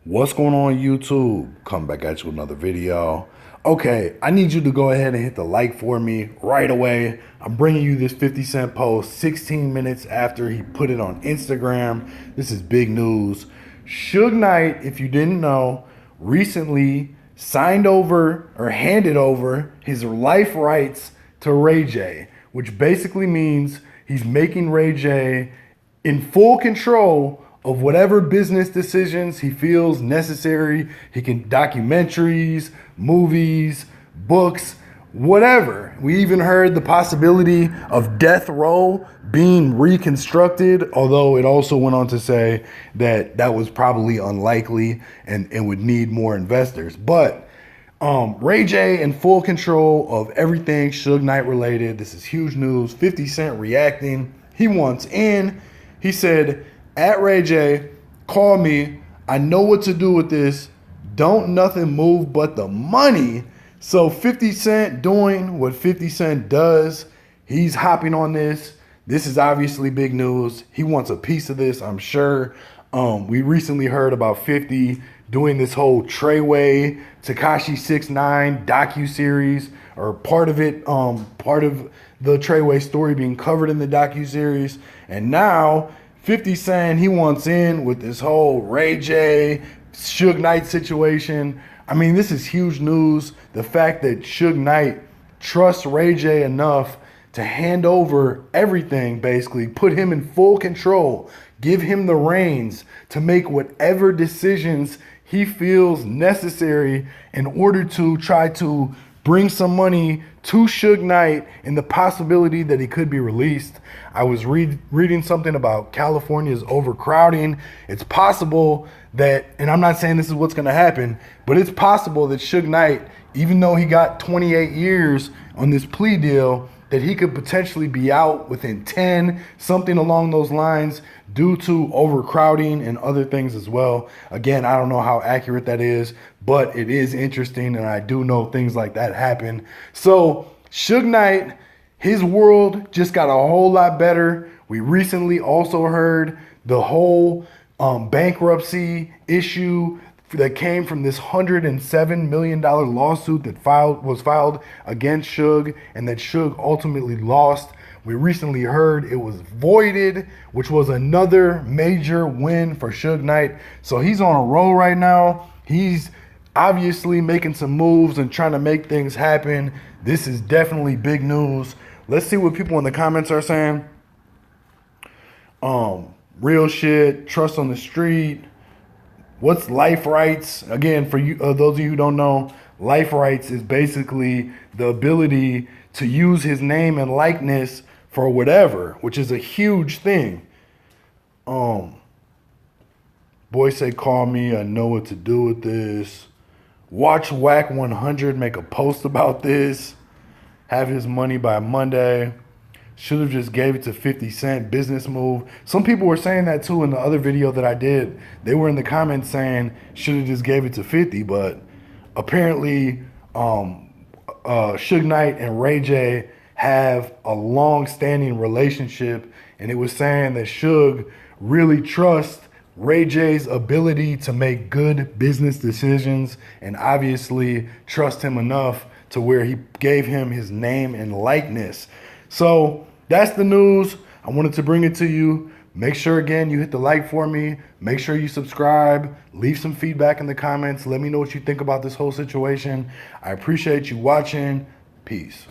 What's going on YouTube? Come back at you with another video. Okay, I need you to go ahead and hit the like for me right away. I'm bringing you this 50 Cent post 16 minutes after he put it on Instagram. This is big news. Suge Knight, if you didn't know, recently signed over or handed over his life rights to Ray J, which basically means he's making Ray J in full control of whatever business decisions he feels necessary. He can documentaries, movies, books, whatever. We even heard the possibility of Death Row being reconstructed, although it also went on to say that that was probably unlikely and would need more investors. But Ray J in full control of everything Suge Knight related. This is huge news. 50 Cent reacting. He wants in. He said, at Ray J, call me. I know what to do with this. Don't nothing move but the money. So 50 Cent doing what 50 Cent does. He's hopping on this. This is obviously big news. He wants a piece of this, I'm sure. We recently heard about 50 doing this whole Treyway Tekashi 6ix9ine docu-series, or part of it, part of the Treyway story being covered in the docu-series. And now 50 saying he wants in with this whole Ray J, Suge Knight situation. I mean, this is huge news. The fact that Suge Knight trusts Ray J enough to hand over everything, basically, put him in full control, give him the reins to make whatever decisions he feels necessary in order to try to bring some money to Suge Knight and the possibility that he could be released. I was reading something about California's overcrowding. It's possible that, and I'm not saying this is what's going to happen, but it's possible that Suge Knight, even though he got 28 years on this plea deal, that he could potentially be out within 10, something along those lines, due to overcrowding and other things as well. Again, I don't know how accurate that is, but it is interesting, and I do know things like that happen. So Suge Knight, his world just got a whole lot better. We recently also heard the whole bankruptcy issue that came from this $107 million lawsuit that was filed against Suge, and that Suge ultimately lost. We recently heard it was voided, which was another major win for Suge Knight. So he's on a roll right now. He's obviously making some moves and trying to make things happen. This is definitely big news. Let's see what people in the comments are saying. Real shit, trust on the street. What's life rights? Again, for you, those of you who don't know, life rights is basically the ability to use his name and likeness for whatever, which is a huge thing. Boy say, call me. I know what to do with this. Watch Whack 100 make a post about this. Have his money by Monday. Should have just gave it to 50 Cent, business move. Some people were saying that too in the other video that I did. They were in the comments saying should have just gave it to 50, but apparently Suge Knight and Ray J have a long-standing relationship, and it was saying that Suge really trusts Ray J's ability to make good business decisions, and obviously trust him enough to where he gave him his name and likeness. So that's the news. I wanted to bring it to you. Make sure, again, you hit the like for me. Make sure you subscribe. Leave some feedback in the comments. Let me know what you think about this whole situation. I appreciate you watching. Peace.